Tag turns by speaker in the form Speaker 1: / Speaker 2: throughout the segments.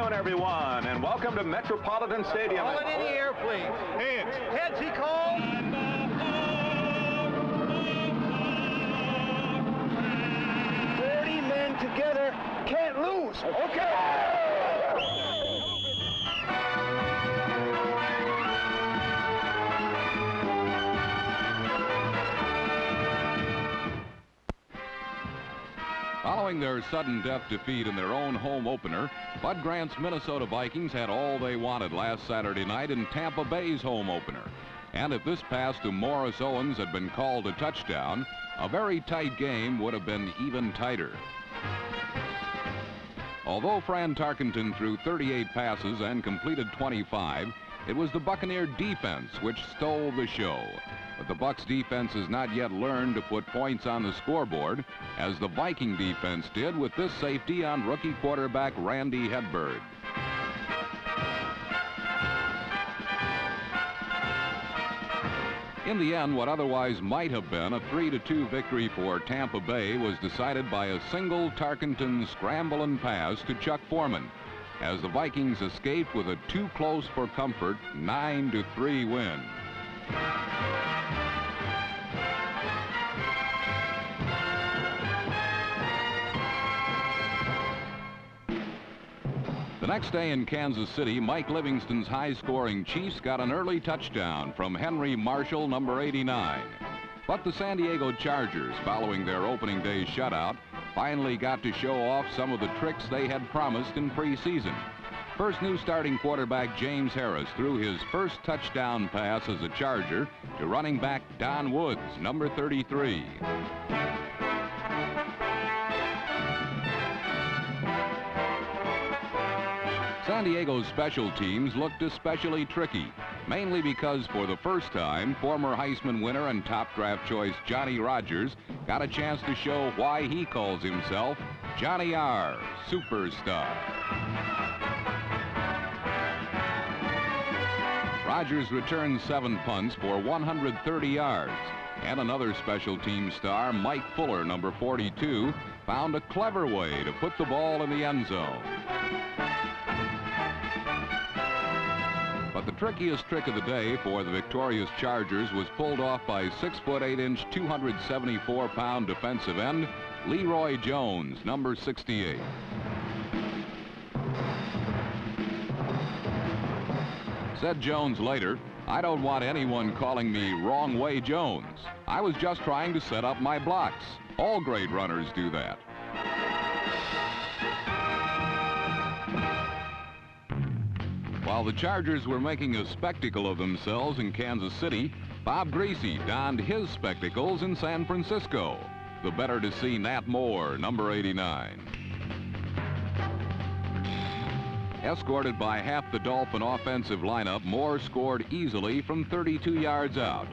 Speaker 1: afternoon, everyone, and welcome to Metropolitan Stadium.
Speaker 2: Call it in the air, please.
Speaker 3: Heads.
Speaker 2: Heads, he called.
Speaker 3: 30 men together can't lose. Okay.
Speaker 4: Following their sudden death defeat in their own home opener, Bud Grant's Minnesota Vikings had all they wanted last Saturday night in Tampa Bay's home opener. And if this pass to Morris Owens had been called a touchdown, a very tight game would have been even tighter. Although Fran Tarkenton threw 38 passes and completed 25, it was the Buccaneer defense which stole the show. But the Bucs defense has not yet learned to put points on the scoreboard, as the Viking defense did with this safety on rookie quarterback Randy Hedberg. In the end, what otherwise might have been a 3-2 victory for Tampa Bay was decided by a single Tarkenton scramble and pass to Chuck Foreman, as the Vikings escaped with a too close for comfort 9-3 win. The next day in Kansas City, Mike Livingston's high-scoring Chiefs got an early touchdown from Henry Marshall, number 89. But the San Diego Chargers, following their opening day shutout, finally got to show off some of the tricks they had promised in preseason. First, new starting quarterback James Harris threw his first touchdown pass as a Charger to running back Don Woods, number 33. San Diego's special teams looked especially tricky, mainly because for the first time, former Heisman winner and top draft choice Johnny Rodgers got a chance to show why he calls himself Johnny R, Superstar. Rodgers returned 7 punts for 130 yards, and another special team star, Mike Fuller, number 42, found a clever way to put the ball in the end zone. But the trickiest trick of the day for the victorious Chargers was pulled off by 6'8", 274-pound defensive end Leroy Jones, number 68. Said Jones later, "I don't want anyone calling me Wrong Way Jones. I was just trying to set up my blocks. All great runners do that." While the Chargers were making a spectacle of themselves in Kansas City, Bob Greasy donned his spectacles in San Francisco. The better to see Nat Moore, number 89. Escorted by half the Dolphin offensive lineup, Moore scored easily from 32 yards out.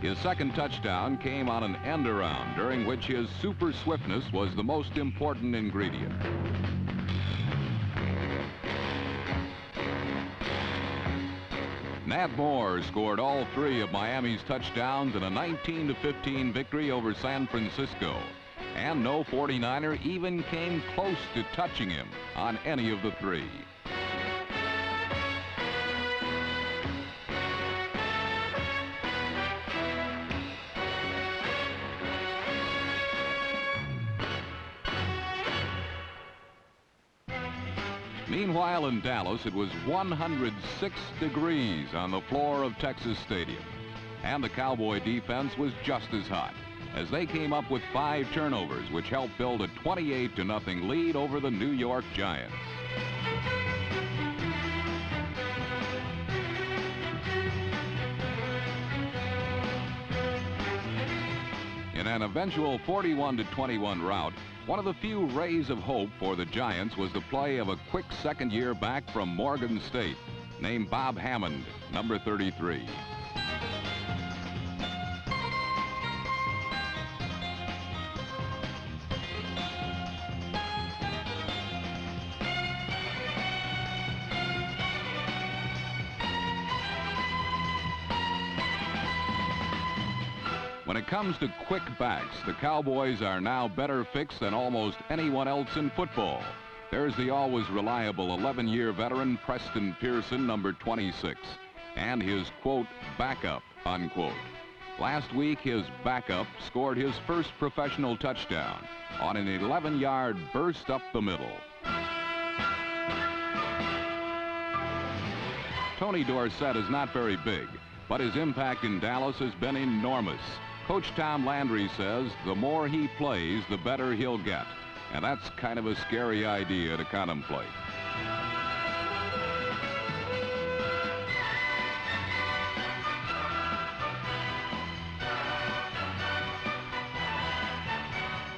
Speaker 4: His second touchdown came on an end around, during which his super swiftness was the most important ingredient. Nat Moore scored all 3 of Miami's touchdowns in a 19-15 victory over San Francisco. And no 49er even came close to touching him on any of the 3. Meanwhile, in Dallas, it was 106 degrees on the floor of Texas Stadium. And the Cowboy defense was just as hot, as they came up with 5 turnovers, which helped build a 28-0 lead over the New York Giants. In an eventual 41-21 rout, one of the few rays of hope for the Giants was the play of a quick second-year back from Morgan State, named Bob Hammond, number 33. When it comes to quick backs, the Cowboys are now better fixed than almost anyone else in football. There's the always reliable 11-year veteran Preston Pearson, number 26, and his, quote, backup, unquote. Last week, his backup scored his first professional touchdown on an 11-yard burst up the middle. Tony Dorsett is not very big, but his impact in Dallas has been enormous. Coach Tom Landry says the more he plays, the better he'll get. And that's kind of a scary idea to contemplate.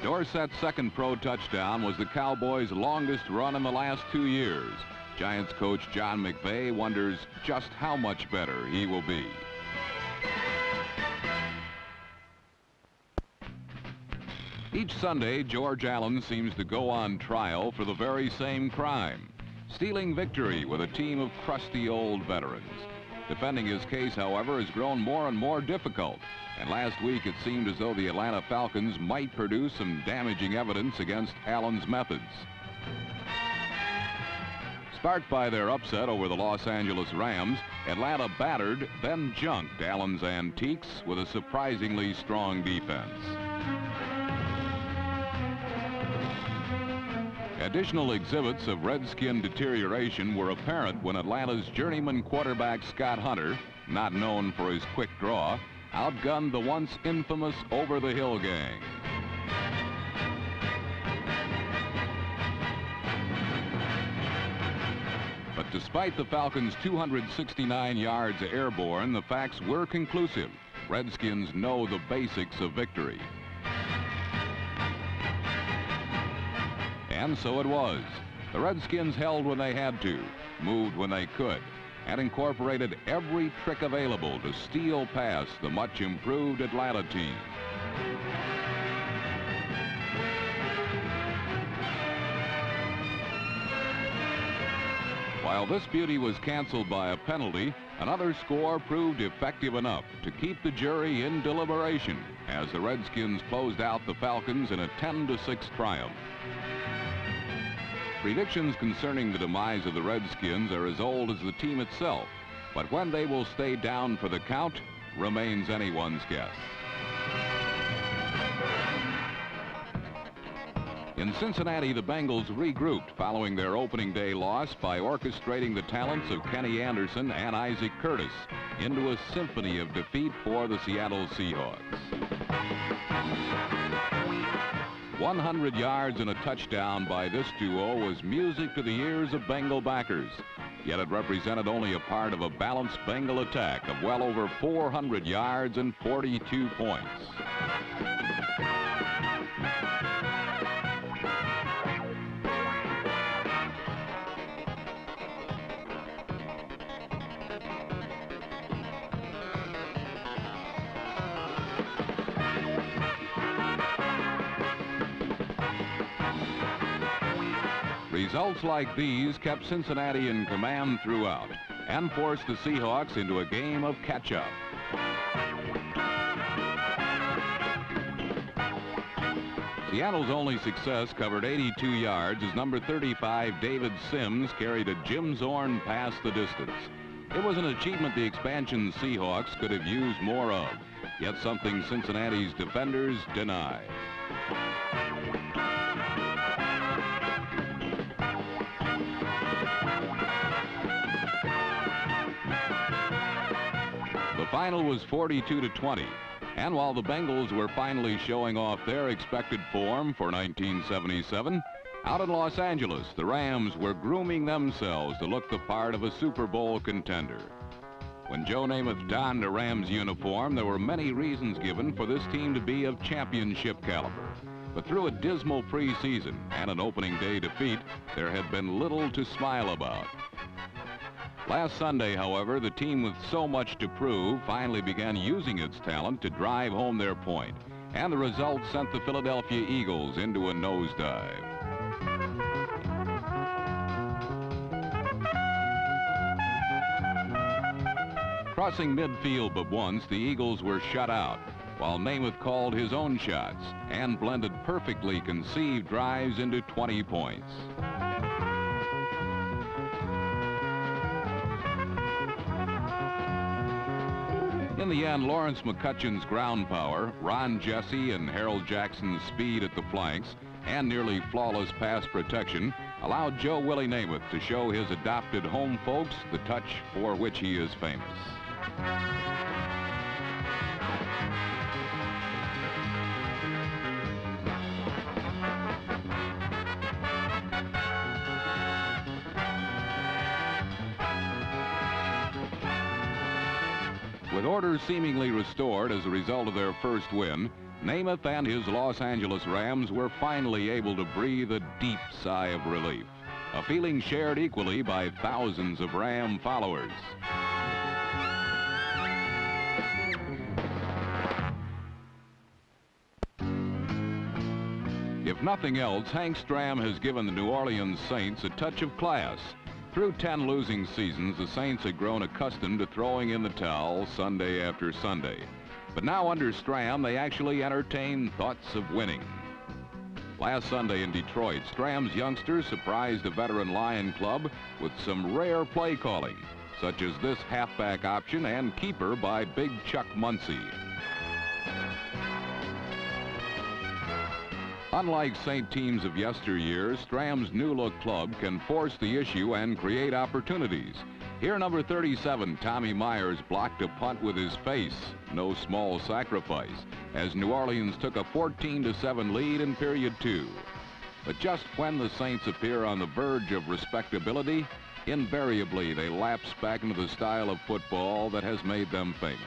Speaker 4: Dorsett's second pro touchdown was the Cowboys' longest run in the last 2 years. Giants coach John McVay wonders just how much better he will be. Each Sunday, George Allen seems to go on trial for the very same crime, stealing victory with a team of crusty old veterans. Defending his case, however, has grown more and more difficult, and last week it seemed as though the Atlanta Falcons might produce some damaging evidence against Allen's methods. Sparked by their upset over the Los Angeles Rams, Atlanta battered, then junked Allen's antiques with a surprisingly strong defense. Additional exhibits of Redskin deterioration were apparent when Atlanta's journeyman quarterback Scott Hunter, not known for his quick draw, outgunned the once infamous over-the-hill gang. But despite the Falcons' 269 yards airborne, the facts were conclusive. Redskins know the basics of victory. And so it was. The Redskins held when they had to, moved when they could, and incorporated every trick available to steal past the much improved Atlanta team. While this beauty was canceled by a penalty, another score proved effective enough to keep the jury in deliberation as the Redskins closed out the Falcons in a 10-6 triumph. Predictions concerning the demise of the Redskins are as old as the team itself, but when they will stay down for the count remains anyone's guess. In Cincinnati, the Bengals regrouped following their opening day loss by orchestrating the talents of Kenny Anderson and Isaac Curtis into a symphony of defeat for the Seattle Seahawks. 100 yards and a touchdown by this duo was music to the ears of Bengal backers. Yet it represented only a part of a balanced Bengal attack of well over 400 yards and 42 points. Results like these kept Cincinnati in command throughout and forced the Seahawks into a game of catch-up. Seattle's only success covered 82 yards as number 35 David Sims carried a Jim Zorn past the distance. It was an achievement the expansion Seahawks could have used more of, yet something Cincinnati's defenders denied. The final was 42-20, and while the Bengals were finally showing off their expected form for 1977, out in Los Angeles, the Rams were grooming themselves to look the part of a Super Bowl contender. When Joe Namath donned a Rams uniform, there were many reasons given for this team to be of championship caliber. But through a dismal preseason and an opening day defeat, there had been little to smile about. Last Sunday, however, the team with so much to prove finally began using its talent to drive home their point, and the result sent the Philadelphia Eagles into a nosedive. Crossing midfield but once, the Eagles were shut out, while Namath called his own shots and blended perfectly conceived drives into 20 points. In the end, Lawrence McCutcheon's ground power, Ron Jesse and Harold Jackson's speed at the flanks, and nearly flawless pass protection allowed Joe Willie Namath to show his adopted home folks the touch for which he is famous. With order seemingly restored as a result of their first win, Namath and his Los Angeles Rams were finally able to breathe a deep sigh of relief, a feeling shared equally by thousands of Ram followers. If nothing else, Hank Stram has given the New Orleans Saints a touch of class. Through 10 losing seasons, the Saints had grown accustomed to throwing in the towel Sunday after Sunday. But now under Stram, they actually entertain thoughts of winning. Last Sunday in Detroit, Stram's youngsters surprised the veteran Lion Club with some rare play calling, such as this halfback option and keeper by Big Chuck Muncie. Unlike Saint teams of yesteryear, Stram's new-look club can force the issue and create opportunities. Here, number 37, Tommy Myers, blocked a punt with his face. No small sacrifice, as New Orleans took a 14-7 lead in period 2. But just when the Saints appear on the verge of respectability, invariably they lapse back into the style of football that has made them famous.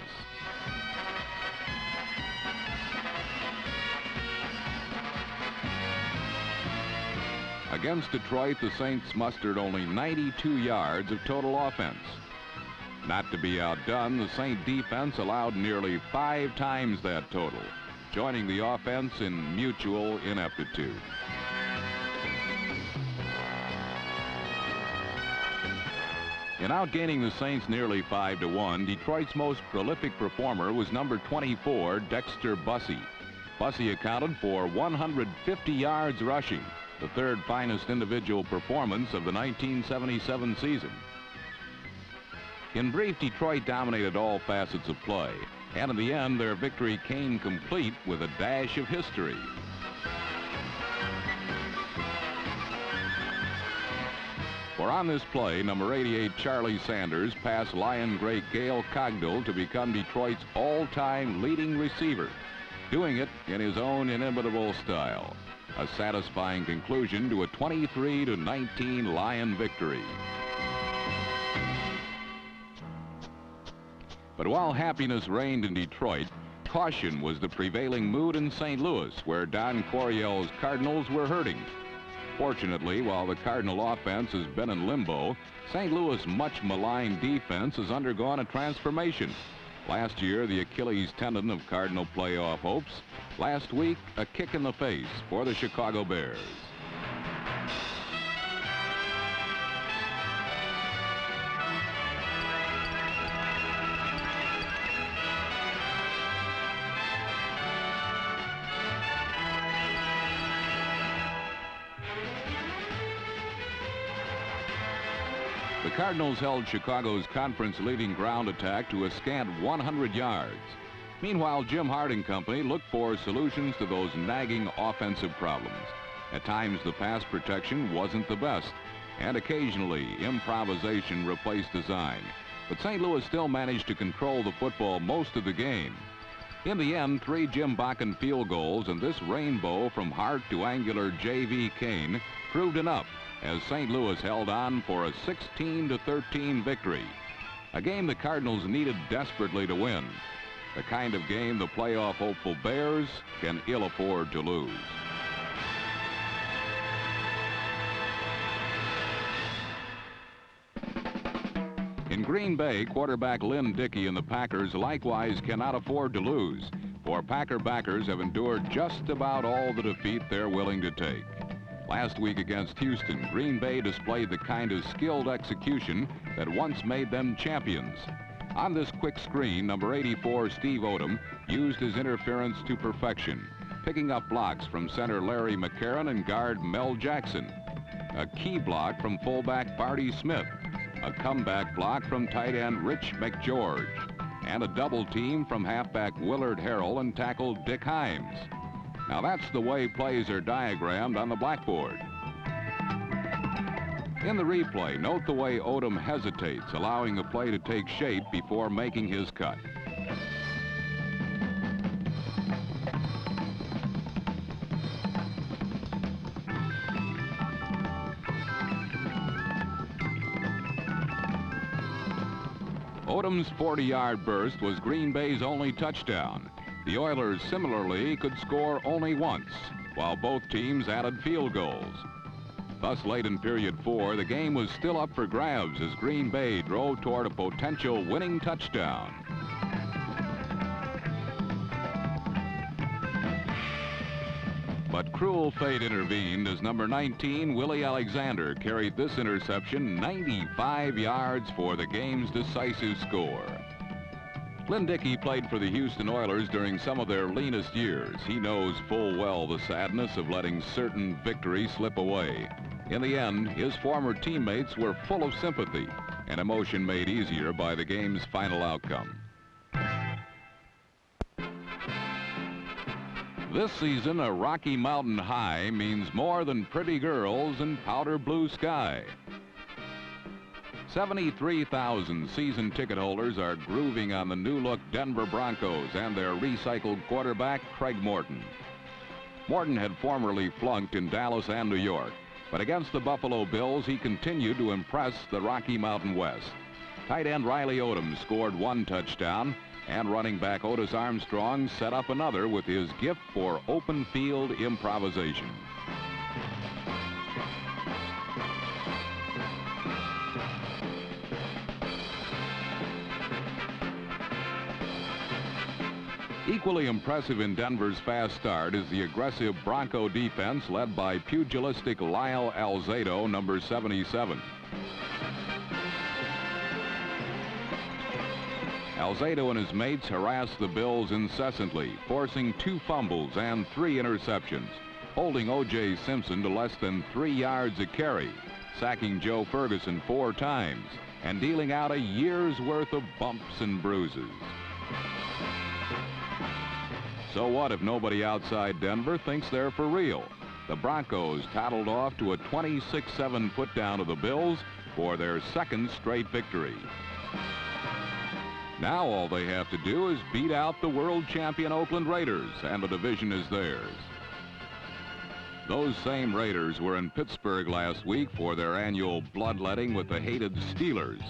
Speaker 4: Against Detroit, the Saints mustered only 92 yards of total offense. Not to be outdone, the Saint defense allowed nearly 5 times that total, joining the offense in mutual ineptitude. In outgaining the Saints nearly 5-1, Detroit's most prolific performer was number 24, Dexter Bussey. Bussey accounted for 150 yards rushing, the third finest individual performance of the 1977 season. In brief, Detroit dominated all facets of play, and in the end, their victory came complete with a dash of history. For on this play, number 88, Charlie Sanders, passed Lion great Gail Cogdill to become Detroit's all-time leading receiver, doing it in his own inimitable style. A satisfying conclusion to a 23-19 Lion victory. But while happiness reigned in Detroit, caution was the prevailing mood in St. Louis, where Don Coryell's Cardinals were hurting. Fortunately, while the Cardinal offense has been in limbo, St. Louis' much maligned defense has undergone a transformation. Last year, the Achilles tendon of Cardinal playoff hopes. Last week, a kick in the face for the Chicago Bears. The Cardinals held Chicago's conference-leading ground attack to a scant 100 yards. Meanwhile, Jim Hart and company looked for solutions to those nagging offensive problems. At times, the pass protection wasn't the best, and occasionally, improvisation replaced design. But St. Louis still managed to control the football most of the game. In the end, 3 Jim Bakken field goals and this rainbow from Hart to angular J.V. Kane proved enough as St. Louis held on for a 16-13 victory. A game the Cardinals needed desperately to win. The kind of game the playoff hopeful Bears can ill afford to lose. In Green Bay, quarterback Lynn Dickey and the Packers likewise cannot afford to lose, for Packer backers have endured just about all the defeat they're willing to take. Last week against Houston, Green Bay displayed the kind of skilled execution that once made them champions. On this quick screen, number 84, Steve Odom, used his interference to perfection, picking up blocks from center Larry McCarron and guard Mel Jackson. A key block from fullback Barty Smith. A comeback block from tight end Rich McGeorge. and a double team from halfback Willard Harrell and tackle Dick Himes. Now that's the way plays are diagrammed on the blackboard. In the replay, note the way Odom hesitates, allowing the play to take shape before making his cut. Odom's 40-yard burst was Green Bay's only touchdown. The Oilers similarly could score only once, while both teams added field goals. Thus, late in period 4, the game was still up for grabs as Green Bay drove toward a potential winning touchdown. But cruel fate intervened as number 19, Willie Alexander, carried this interception 95 yards for the game's decisive score. Lynn Dickey played for the Houston Oilers during some of their leanest years. He knows full well the sadness of letting certain victories slip away. In the end, his former teammates were full of sympathy, an emotion made easier by the game's final outcome. This season, a Rocky Mountain high means more than pretty girls and powder blue sky. 73,000 season ticket holders are grooving on the new-look Denver Broncos and their recycled quarterback, Craig Morton. Morton had formerly flunked in Dallas and New York, but against the Buffalo Bills, he continued to impress the Rocky Mountain West. Tight end Riley Odom scored 1 touchdown, and running back Otis Armstrong set up another with his gift for open field improvisation. Equally impressive in Denver's fast start is the aggressive Bronco defense led by pugilistic Lyle Alzado, number 77. Alzado and his mates harassed the Bills incessantly, forcing 2 fumbles and 3 interceptions, holding O.J. Simpson to less than 3 yards a carry, sacking Joe Ferguson 4 times, and dealing out a year's worth of bumps and bruises. So what if nobody outside Denver thinks they're for real? The Broncos tattled off to a 26-7 putdown of the Bills for their 2nd straight victory. Now all they have to do is beat out the world champion Oakland Raiders, and the division is theirs. Those same Raiders were in Pittsburgh last week for their annual bloodletting with the hated Steelers.